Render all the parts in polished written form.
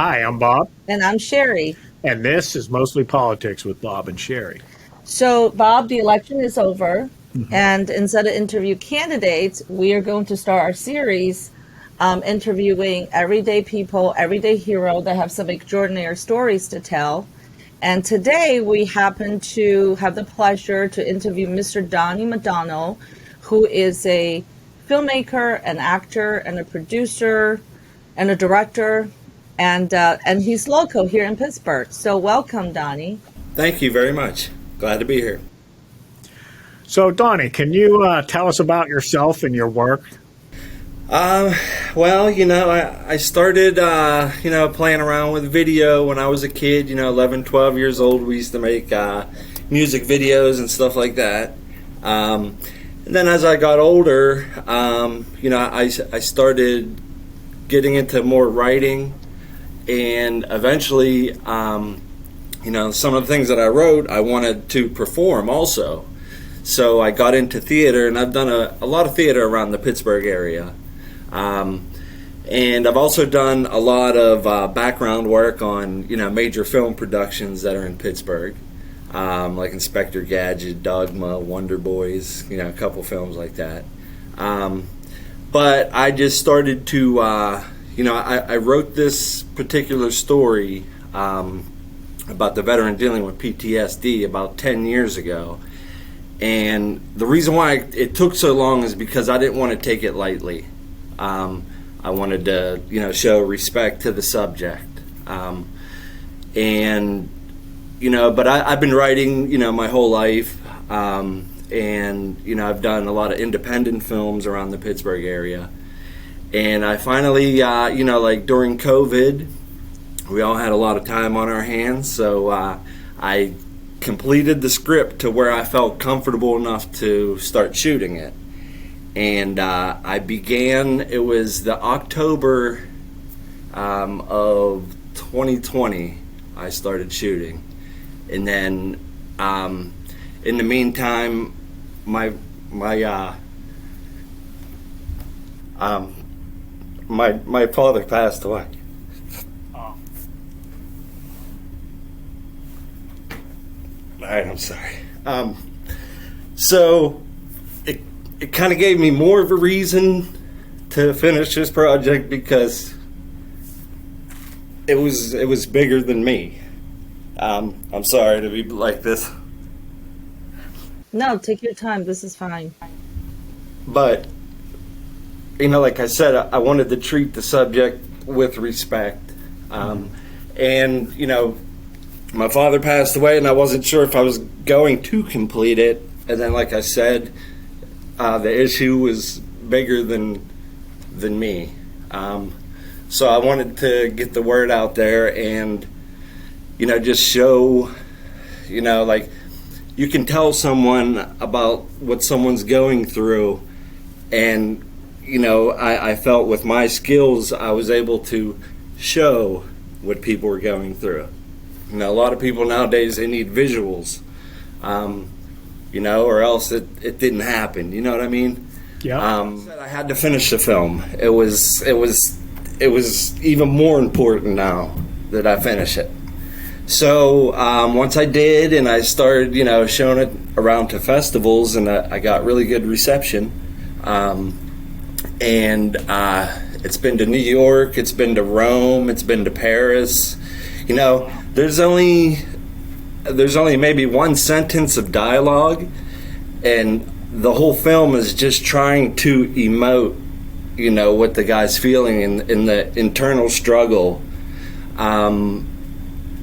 Hi, I'm Bob, And I'm Sherry. and this is Mostly Politics with Bob and Sherry. So, Bob, the election is over. And instead of interview candidates, we are going to start our series interviewing everyday people, everyday heroes that have some extraordinary stories to tell. And today we happen to have the pleasure to interview Mr. Donnie McDonnell, who is a filmmaker, an actor, and a producer, and a director, and he's local here in Pittsburgh. So welcome, Donnie. Thank you very much. Glad to be here. So, Donnie, can you tell us about yourself and your work? Well, I started, playing around with video when I was a kid, 11, 12 years old. We used to make music videos and stuff like that. And then as I got older, I started getting into more writing. And eventually, some of the things that I wrote, I wanted to perform also. So I got into theater, and I've done a lot of theater around the Pittsburgh area. And I've also done a lot of background work on, major film productions that are in Pittsburgh, like Inspector Gadget, Dogma, Wonder Boys, a couple films like that. But I just started to, I wrote this particular story about the veteran dealing with PTSD about 10 years ago. And the reason why it took so long is because I didn't want to take it lightly. I wanted to, show respect to the subject. But I've been writing, my whole life. I've done a lot of independent films around the Pittsburgh area. And I finally, during COVID, we all had a lot of time on our hands. So I completed the script to where I felt comfortable enough to start shooting it. And I began, it was the October of 2020, I started shooting. And then in the meantime, my father passed away. All right, I'm sorry. So it kind of gave me more of a reason to finish this project because it was bigger than me. I'm sorry to be like this. No, take your time. This is fine. But, like I said, I wanted to treat the subject with respect. My father passed away, and I wasn't sure if I was going to complete it. And then, like I said, the issue was bigger than me. So I wanted to get the word out there and, just show, you can tell someone about what someone's going through. And, I felt with my skills, I was able to show what people were going through. A lot of people nowadays, they need visuals, or else it didn't happen. You know what I mean? Yeah. I had to finish the film. It was even more important now that I finish it. So once I did, and I started, showing it around to festivals, and I got really good reception. It's been to New York, it's been to Rome, it's been to Paris. There's only maybe one sentence of dialogue, and the whole film is just trying to emote, what the guy's feeling in the internal struggle.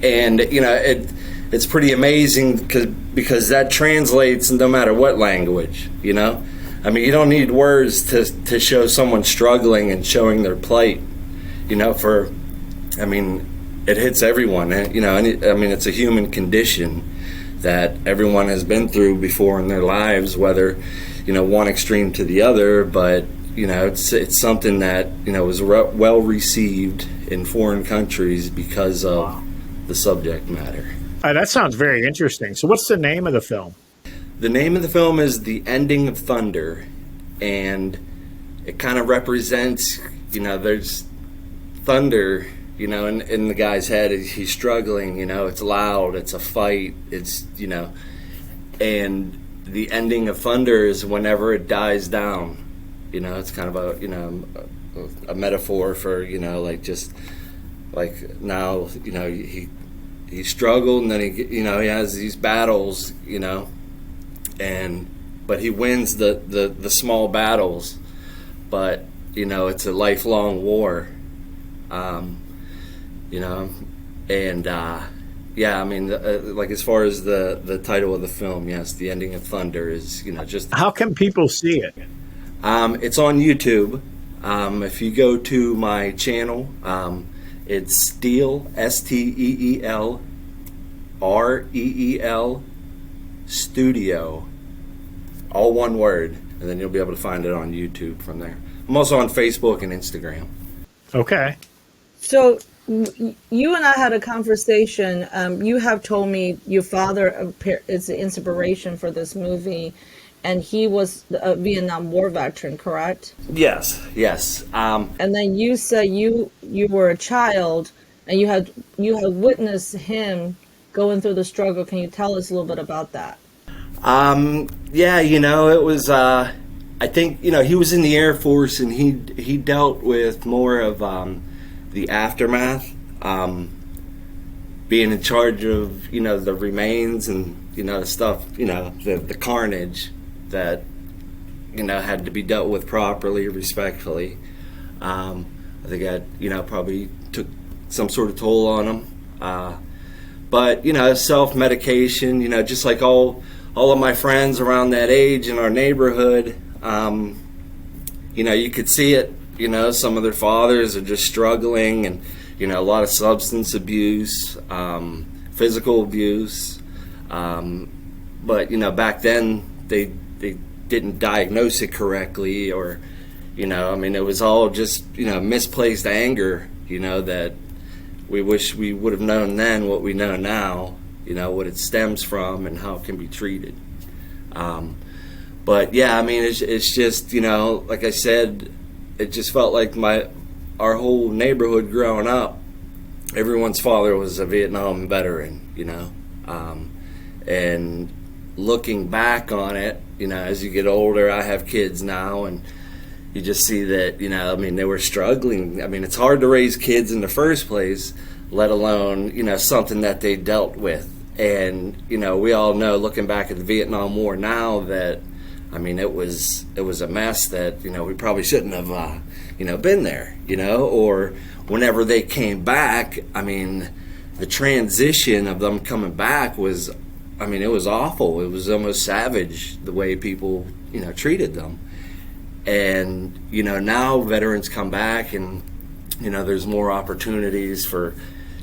It's pretty amazing because that translates no matter what language, you don't need words to show someone struggling and showing their plight, it hits everyone, it's a human condition that everyone has been through before in their lives, whether, one extreme to the other, but, it's something that, was well received in foreign countries because of the subject matter. That sounds very interesting. So what's the name of the film? The name of the film is The Ending of Thunder, and it kind of represents, there's thunder you know, in the guy's head. He's struggling, you know, it's loud, it's a fight, it's, you know, and the ending of Thunder is whenever it dies down, you know, it's kind of a, you know, a metaphor for, you know, like just like now, you know, he struggled, and then he, you know, he has these battles, you know, but he wins the small battles, but, you know, it's a lifelong war, you know, and yeah, I mean, like as far as the title of the film, yes, the ending of Thunder is, you know, just. How can people see it? It's on YouTube. If you go to my channel, it's Steel, STEEL, REEL Studio, all one word, and then you'll be able to find it on YouTube from there. I'm also on Facebook and Instagram. Okay. So you and I had a conversation. You have told me your father is the inspiration for this movie, and he was a Vietnam War veteran, correct? Yes, yes. And then you said you were a child, and you had witnessed him going through the struggle. Can you tell us a little bit about that? Yeah, you know, it was. I think, you know, he was in the Air Force, and he dealt with more of the aftermath, being in charge of, you know, the remains and, you know, the stuff, you know, the carnage that, you know, had to be dealt with properly, respectfully. I think that, you know, probably took some sort of toll on him. But, you know, self-medication, you know, just like all of my friends around that age in our neighborhood, you know, you could see it. You know, some of their fathers are just struggling, and, you know, a lot of substance abuse, physical abuse. But, you know, back then they didn't diagnose it correctly, or, you know, I mean, it was all just, you know, misplaced anger, you know, that we wish we would have known then what we know now, you know, what it stems from and how it can be treated. But yeah, I mean, it's just, you know, like I said, it just felt like our whole neighborhood growing up, everyone's father was a Vietnam veteran, you know, and looking back on it, you know, as you get older, I have kids now, and you just see that, you know, I mean, they were struggling. I mean, it's hard to raise kids in the first place, let alone, you know, something that they dealt with. And, you know, we all know, looking back at the Vietnam War now, that, I mean, it was a mess that, you know, we probably shouldn't have, you know, been there, you know, or whenever they came back, I mean, the transition of them coming back was, I mean, it was awful. It was almost savage, the way people, you know, treated them. And, you know, now veterans come back, and, you know, there's more opportunities for,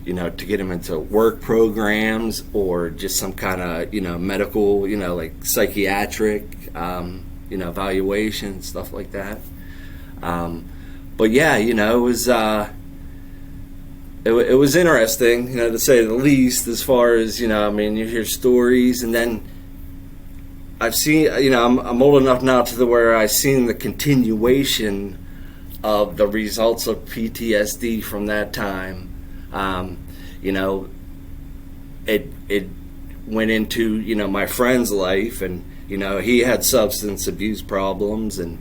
you know, to get them into work programs, or just some kind of, you know, medical, you know, like psychiatric, you know, evaluation, stuff like that. But yeah, you know, it was interesting, you know, to say the least, as far as, you know, I mean, you hear stories, and then I've seen, you know, I'm old enough now to where I've seen the continuation of the results of PTSD from that time. You know, it went into, you know, my friend's life, and, you know, he had substance abuse problems, and,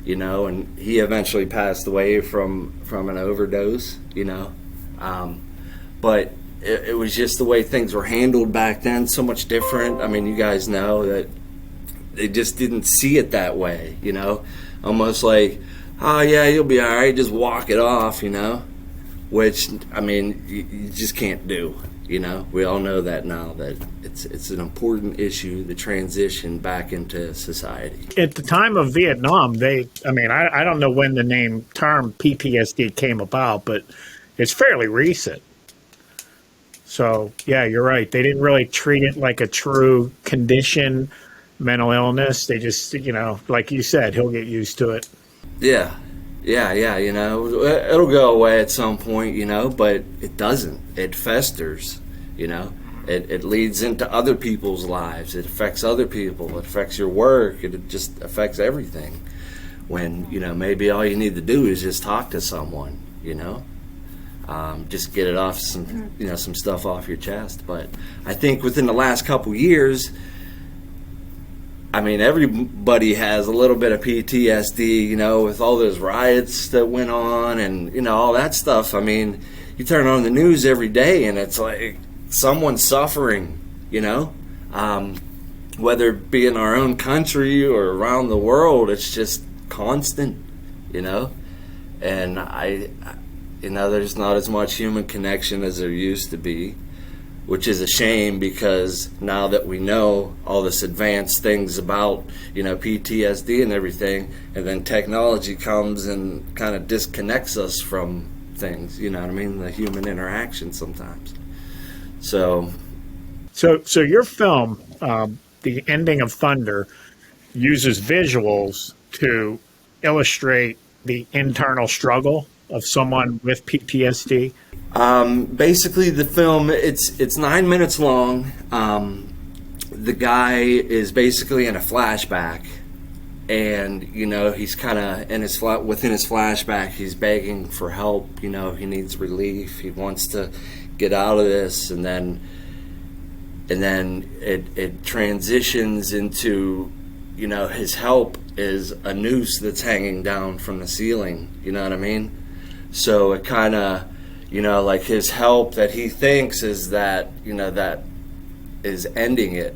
you know, and he eventually passed away from an overdose, you know. But it was just the way things were handled back then, so much different. I mean, you guys know that they just didn't see it that way, you know, almost like, oh yeah, you'll be all right, just walk it off, you know, which, I mean, you just can't do, you know. We all know that now, that it's an important issue, the transition back into society. At the time of Vietnam, I don't know when the term PTSD came about, but it's fairly recent. So yeah, you're right. They didn't really treat it like a true condition, mental illness. They just, you know, like you said, he'll get used to it. Yeah, you know, it'll go away at some point, you know, but it doesn't. It festers, you know. It leads into other people's lives. It affects other people. It affects your work. It just affects everything. When, you know, maybe all you need to do is just talk to someone, you know. just get it off some stuff off your chest. But I think within the last couple years, I mean, everybody has a little bit of PTSD, with all those riots that went on and, all that stuff. I mean, you turn on the news every day and it's like someone's suffering, whether it be in our own country or around the world. It's just constant, and there's not as much human connection as there used to be, which is a shame, because now that we know all this advanced things about, PTSD and everything, and then technology comes and kind of disconnects us from things, the human interaction sometimes. So your film, The Ending of Thunder, uses visuals to illustrate the internal struggle of someone with PTSD. Basically, the film, it's 9 minutes long. The guy is basically in a flashback, and he's kind of within his flashback, he's begging for help. He needs relief. He wants to get out of this, and then it transitions into his help is a noose that's hanging down from the ceiling. You know what I mean? So it kind of, like his help that he thinks is that, that is ending it,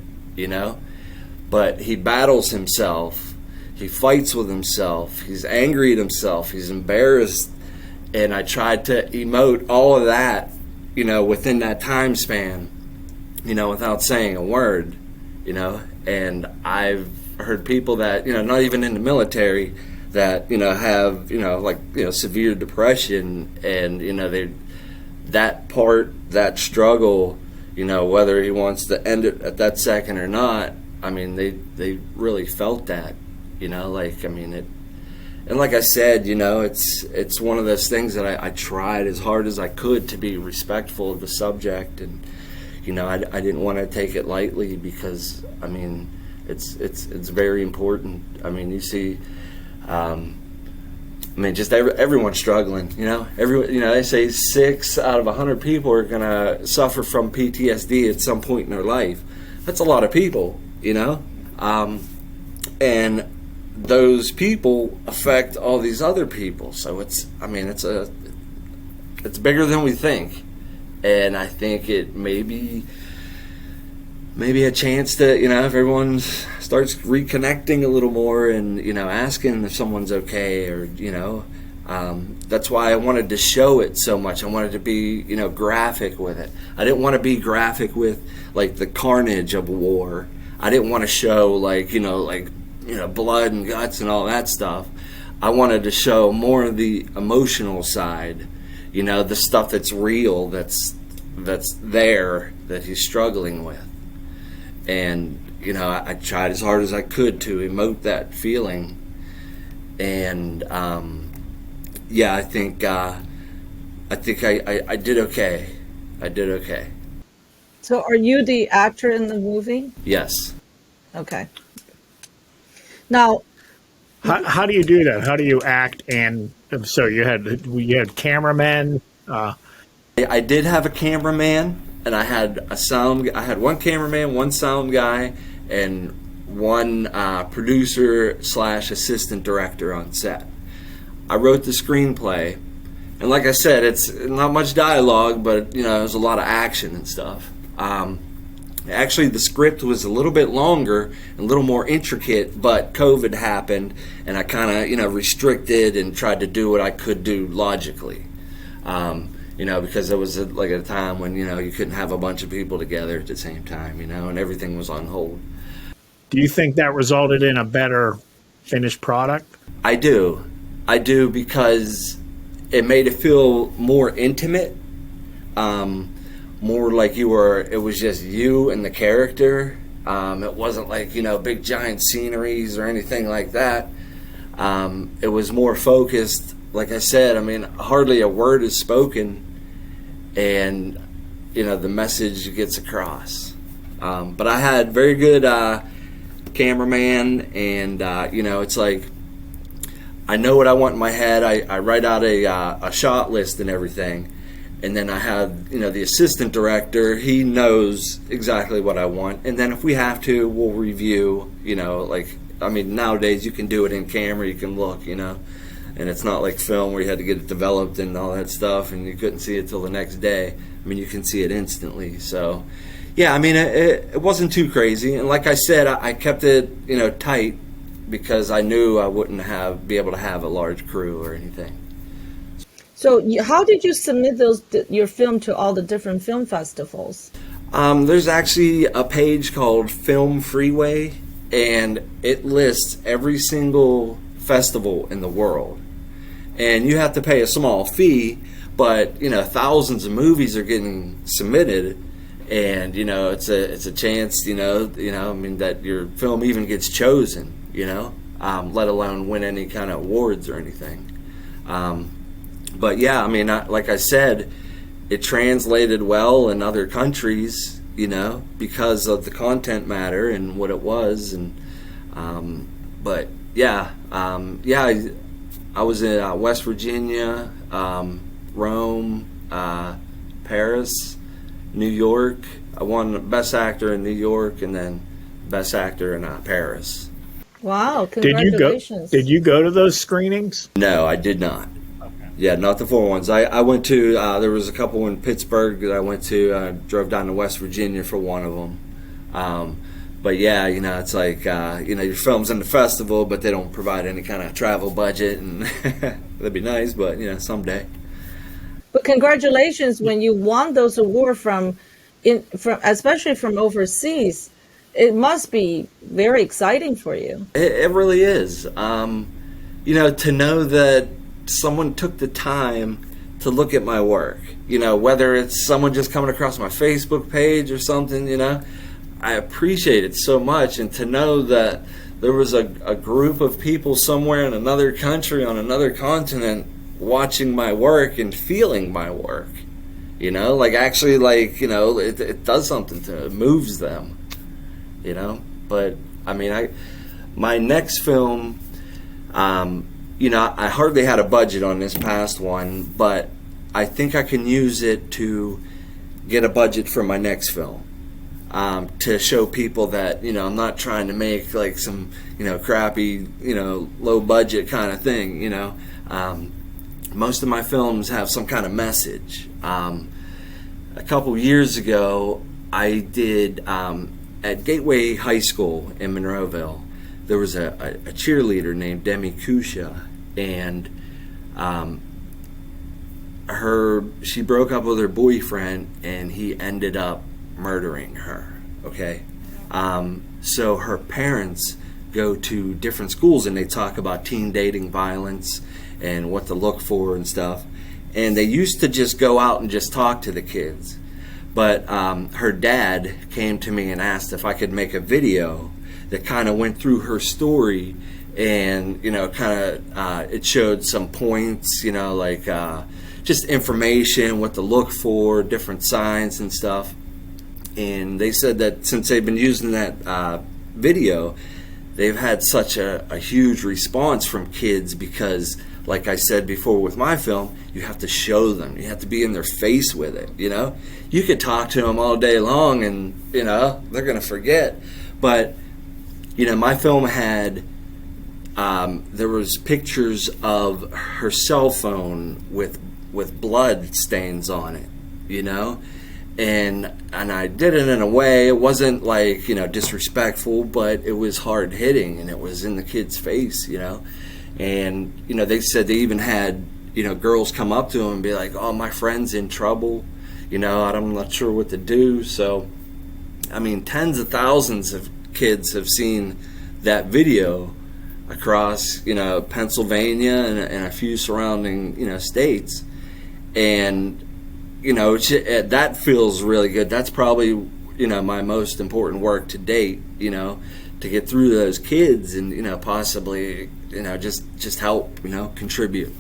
but he battles himself, he fights with himself, he's angry at himself, he's embarrassed, and I tried to emote all of that, within that time span, without saying a word, and I've heard people that, not even in the military, that have severe depression, and that struggle, whether he wants to end it at that second or not, I mean, they really felt that, and like I said, it's one of those things that I tried as hard as I could to be respectful of the subject, and I didn't want to take it lightly, because it's very important. You see, just everyone's struggling. They say 6 out of 100 people are gonna suffer from PTSD at some point in their life. That's a lot of people, and those people affect all these other people. So it's bigger than we think, and I think it maybe a chance to, if everyone starts reconnecting a little more and, asking if someone's okay, or, that's why I wanted to show it so much. I wanted to be, graphic with it. I didn't want to be graphic with, like, the carnage of war. I didn't want to show, blood and guts and all that stuff. I wanted to show more of the emotional side, the stuff that's real, that's there, that he's struggling with. And I tried as hard as I could to emote that feeling, and I think I did okay. I did okay. So, are you the actor in the movie? Yes. Okay. Now, how do you do that? How do you act? And so you had cameramen. I did have a cameraman. And I had one cameraman, one sound guy, and one producer / assistant director on set. I wrote the screenplay, and like I said, it's not much dialogue, but there's a lot of action and stuff. Actually, the script was a little bit longer and a little more intricate, but COVID happened, and I kind of restricted and tried to do what I could do logically. Because it was at a time when, you couldn't have a bunch of people together at the same time, and everything was on hold. Do you think that resulted in a better finished product? I do, because it made it feel more intimate, more like it was just you and the character. It wasn't like, big giant sceneries or anything like that. It was more focused. Like I said, hardly a word is spoken, and the message gets across. But I had very good cameraman, and it's like I know what I want in my head. I write out a shot list and everything, And then I have, the assistant director. He knows exactly what I want. And then if we have to, we'll review, nowadays you can do it in camera, you can look, and it's not like film where you had to get it developed and all that stuff and you couldn't see it till the next day. You can see it instantly. So, yeah, it wasn't too crazy. And like I said, I kept it, tight because I knew I wouldn't be able to have a large crew or anything. So how did you submit your film to all the different film festivals? There's actually a page called Film Freeway, and it lists every single festival in the world. And you have to pay a small fee, but thousands of movies are getting submitted, and it's a chance, that your film even gets chosen, let alone win any kind of awards or anything. But yeah, like I said, it translated well in other countries, because of the content matter and what it was. And but yeah, I was in West Virginia, Rome, Paris, New York. I won Best Actor in New York and then Best Actor in Paris. Wow! Congratulations. Did you go to those screenings? No, I did not. Yeah, not the full ones. I went to, there was a couple in Pittsburgh that I went to. I drove down to West Virginia for one of them. But yeah, it's like, your film's in the festival, but they don't provide any kind of travel budget. And that'd be nice, but, someday. But congratulations when you won those awards from especially from overseas. It must be very exciting for you. It really is. To know that someone took the time to look at my work, whether it's someone just coming across my Facebook page or something, I appreciate it so much. And to know that there was a group of people somewhere in another country on another continent watching my work and feeling my work, it does something to it, moves them, but my next film, I hardly had a budget on this past one, but I think I can use it to get a budget for my next film, to show people that, I'm not trying to make like some, crappy, low budget kind of thing, Most of my films have some kind of message. A couple years ago, I did, at Gateway High School in Monroeville, there was a cheerleader named Demi Kusha, and she broke up with her boyfriend, and he ended up murdering her. Okay, so her parents go to different schools and they talk about teen dating violence and what to look for and stuff. And they used to just go out and just talk to the kids, but her dad came to me and asked if I could make a video that kind of went through her story, and it showed some points, just information, what to look for, different signs and stuff. And they said that since they've been using that video, they've had such a huge response from kids because, like I said before with my film, you have to show them. You have to be in their face with it, You could talk to them all day long and, they're going to forget. But, my film had, there was pictures of her cell phone with blood stains on it, And I did it in a way, it wasn't like, disrespectful, but it was hard hitting and it was in the kid's face, And, they said they even had, girls come up to them and be like, oh, my friend's in trouble, I'm not sure what to do. So, tens of thousands of kids have seen that video across, Pennsylvania and a few surrounding, states. And, that feels really good. That's probably, my most important work to date, to get through those kids and, possibly, just help, contribute.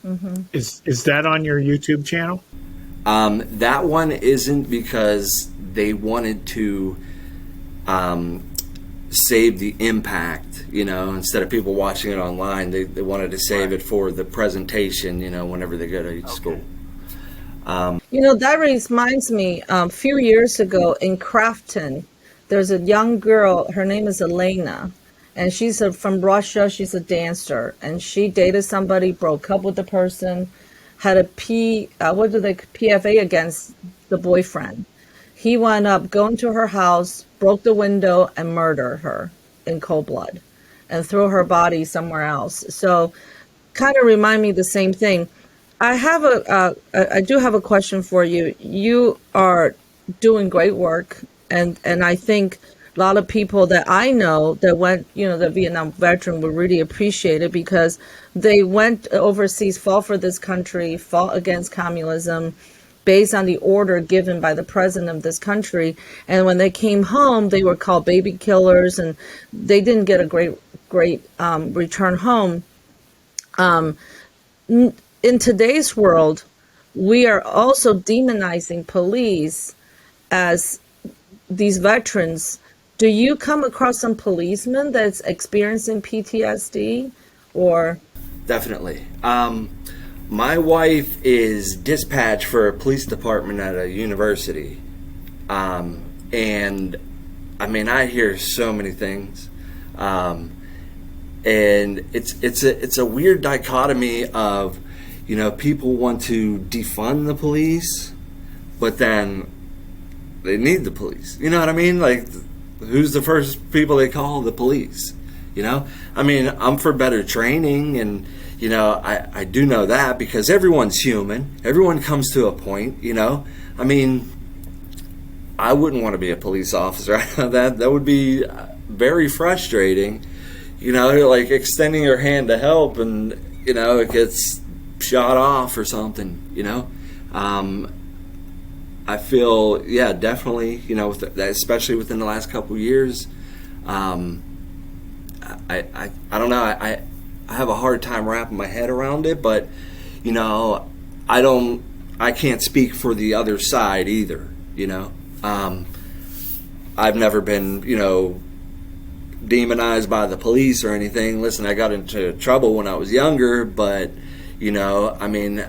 Mm-hmm. Is that on your YouTube channel? That one isn't, because they wanted to save the impact, instead of people watching it online. They wanted to save it for the presentation, whenever they go to each school. That reminds me, a few years ago in Crafton, there's a young girl, her name is Elena, and she's from Russia. She's a dancer, and she dated somebody, broke up with the person, had a PFA against the boyfriend. He wound up going to her house, broke the window, and murdered her in cold blood and threw her body somewhere else. So kind of remind me the same thing. I do have a question for you. You are doing great work, and I think a lot of people that I know that went, the Vietnam veteran would really appreciate it, because they went overseas, fought for this country, fought against communism, based on the order given by the president of this country. And when they came home, they were called baby killers, and they didn't get a great return home. In today's world, we are also demonizing police as these veterans. Do you come across some policemen that's experiencing PTSD, or? Definitely. My wife is dispatched for a police department at a university. And I mean, I hear so many things. And it's a weird dichotomy of, people want to defund the police, but then they need the police. You know what I mean? Like, who's the first people they call? The police. I mean, I'm for better training, and I do know that, because everyone's human. Everyone comes to a point. I mean, I wouldn't want to be a police officer. That would be very frustrating. Like extending your hand to help, and it gets shot off or something. I feel, definitely, especially within the last couple of years, I don't know, I have a hard time wrapping my head around it, but I can't speak for the other side either. I've never been demonized by the police or anything. Listen, I got into trouble when I was younger, but I mean,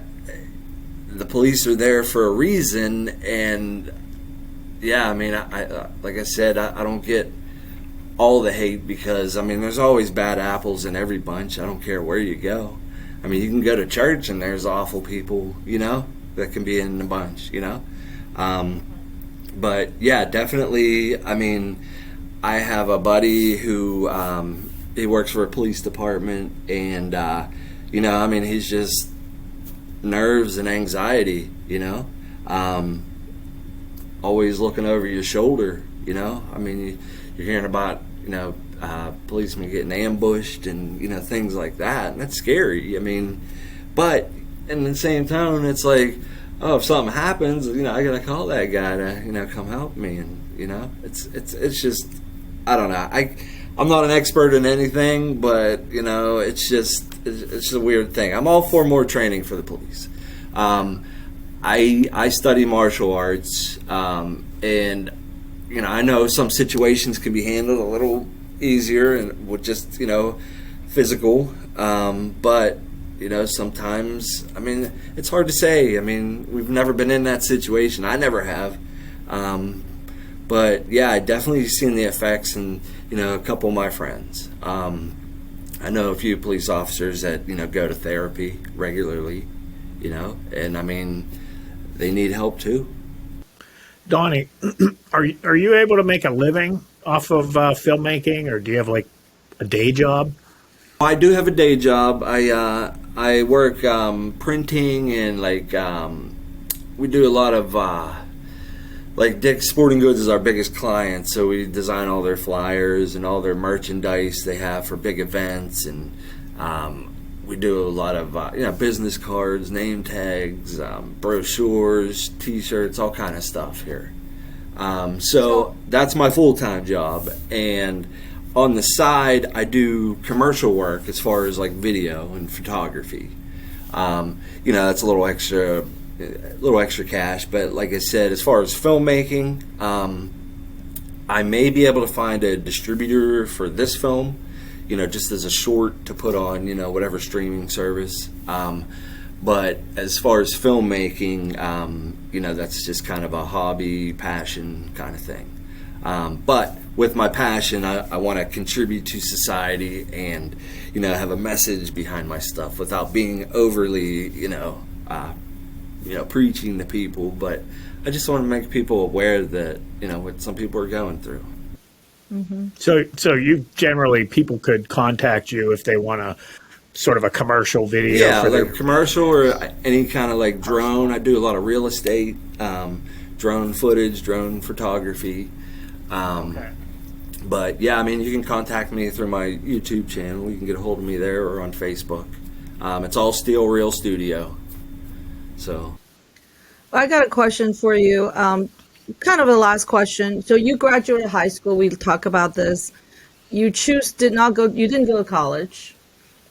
the police are there for a reason. And I mean, I like I said, I don't get all the hate, because I mean, there's always bad apples in every bunch. I don't care where you go. I mean, you can go to church and there's awful people, that can be in a bunch, but definitely. I mean, I have a buddy who he works for a police department, and I mean, he's just nerves and anxiety, always looking over your shoulder, I mean, you're hearing about, policemen getting ambushed and, things like that. And that's scary. I mean, but in the same time, it's like, oh, if something happens, I got to call that guy to, come help me. And, it's just, I don't know. I'm not an expert in anything, but, it's just a weird thing. I'm all for more training for the police. I study martial arts, and I know some situations can be handled a little easier and with just physical, but sometimes, I mean, it's hard to say. I mean, we've never been in that situation. I never have, but I definitely seen the effects in a couple of my friends. I know a few police officers that go to therapy regularly, and I mean, they need help too. Donnie, are you able to make a living off of filmmaking, or do you have like a day job? I do have a day job. I work printing, and we do a lot of like Dick's Sporting Goods is our biggest client, so we design all their flyers and all their merchandise they have for big events, and we do a lot of business cards, name tags, brochures, T-shirts, all kind of stuff here. So that's my full-time job, and on the side I do commercial work as far as like video and photography. That's a little extra cash, but like I said, as far as filmmaking, I may be able to find a distributor for this film, just as a short to put on, whatever streaming service. But as far as filmmaking, that's just kind of a hobby, passion kind of thing. But with my passion, I want to contribute to society and, have a message behind my stuff without being overly, preaching to people. But I just want to make people aware that, what some people are going through. Mm-hmm. So you generally, people could contact you if they want to sort of a commercial video. Yeah, for like commercial or any kind of like drone. I do a lot of real estate, drone footage, drone photography. Okay. But yeah, I mean, you can contact me through my YouTube channel. You can get a hold of me there or on Facebook. It's all Steel Reel Studio. So, I got a question for you. Kind of a last question. So you graduated high school. We talk about this. You didn't go to college,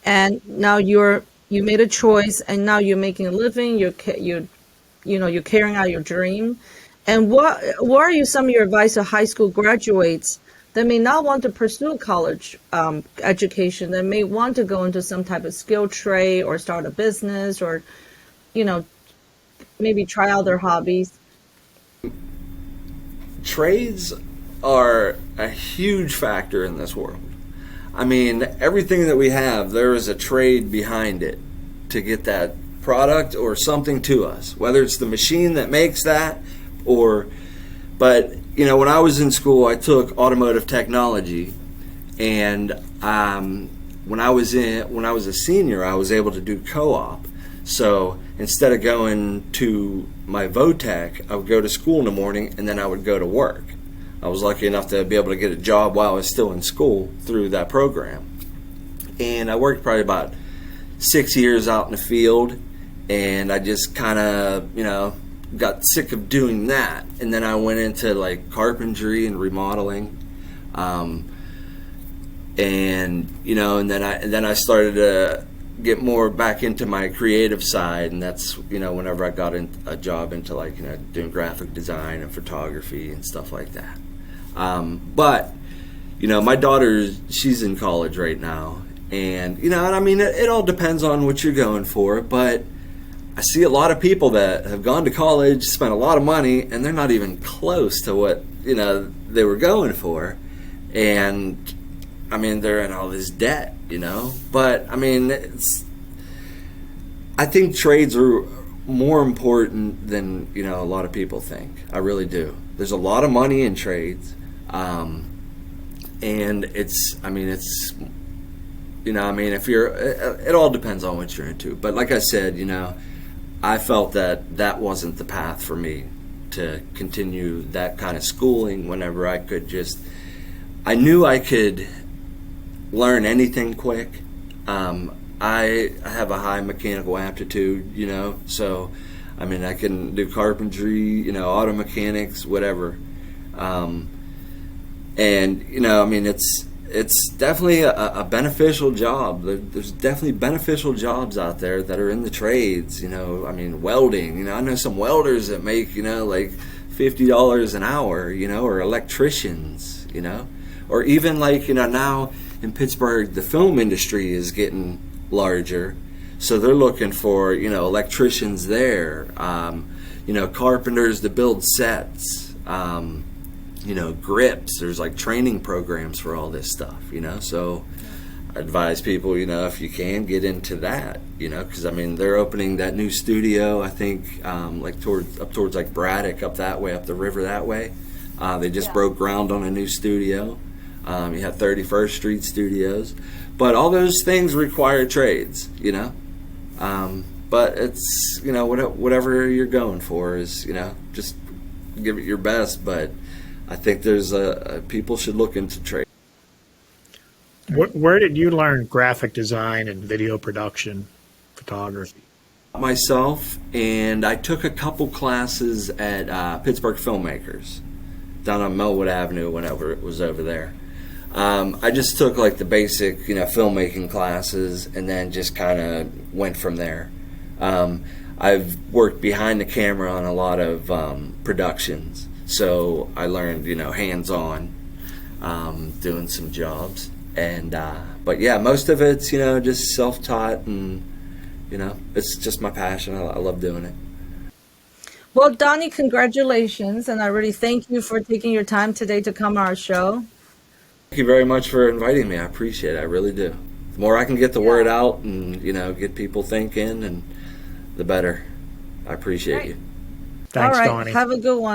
and now you made a choice, and now you're making a living. You're carrying out your dream. And what are some of your advice to high school graduates that may not want to pursue a college education, that may want to go into some type of skill trade or start a business or, maybe try out their hobbies? Trades are a huge factor in this world. I mean, everything that we have, there is a trade behind it to get that product or something to us, whether it's the machine that makes that but when I was in school, I took automotive technology, and when I was a senior, I was able to do co-op. So instead of going to my VOTEC, I would go to school in the morning and then I would go to work. I was lucky enough to be able to get a job while I was still in school through that program. And I worked probably about 6 years out in the field, and I just kind of, got sick of doing that. And then I went into like carpentry and remodeling. And then I started to get more back into my creative side, and that's whenever I got a job into like doing graphic design and photography and stuff like that. But my daughter, she's in college right now, and it all depends on what you're going for. But I see a lot of people that have gone to college, spent a lot of money, and they're not even close to what they were going for, and they're in all this debt, But I think trades are more important than a lot of people think. I really do. There's a lot of money in trades, and it's if you're, it all depends on what you're into. But like I said, I felt that wasn't the path for me to continue that kind of schooling. Whenever I I knew I could learn anything quick. I have a high mechanical aptitude, so I can do carpentry, auto mechanics, whatever. It's definitely a beneficial job. There's definitely beneficial jobs out there that are in the trades, welding. I know some welders that make, like $50 an hour, or electricians, or even like, now in Pittsburgh, the film industry is getting larger. So they're looking for, electricians there, carpenters to build sets, grips. There's like training programs for all this stuff, so I advise people, if you can get into that, because they're opening that new studio, I think, like towards like Braddock, up that way, up the river that way. They just broke ground on a new studio. You have 31st Street Studios, but all those things require trades, but it's, whatever you're going for is, just give it your best. But I think there's people should look into trade. Where did you learn graphic design and video production, photography? Myself, and I took a couple classes at Pittsburgh Filmmakers down on Melwood Avenue whenever it was over there. I just took like the basic, filmmaking classes, and then just kind of went from there. I've worked behind the camera on a lot of productions. So I learned, hands-on, doing some jobs, and but yeah, most of it's just self-taught, and you know, it's just my passion. I love doing it. Well, Donnie, congratulations, and I really thank you for taking your time today to come on our show. Thank you very much for inviting me. I appreciate it. I really do. The more I can get the word out and, you know, get people thinking, and the better. I appreciate you. Thanks, All right, Donnie. have a good one.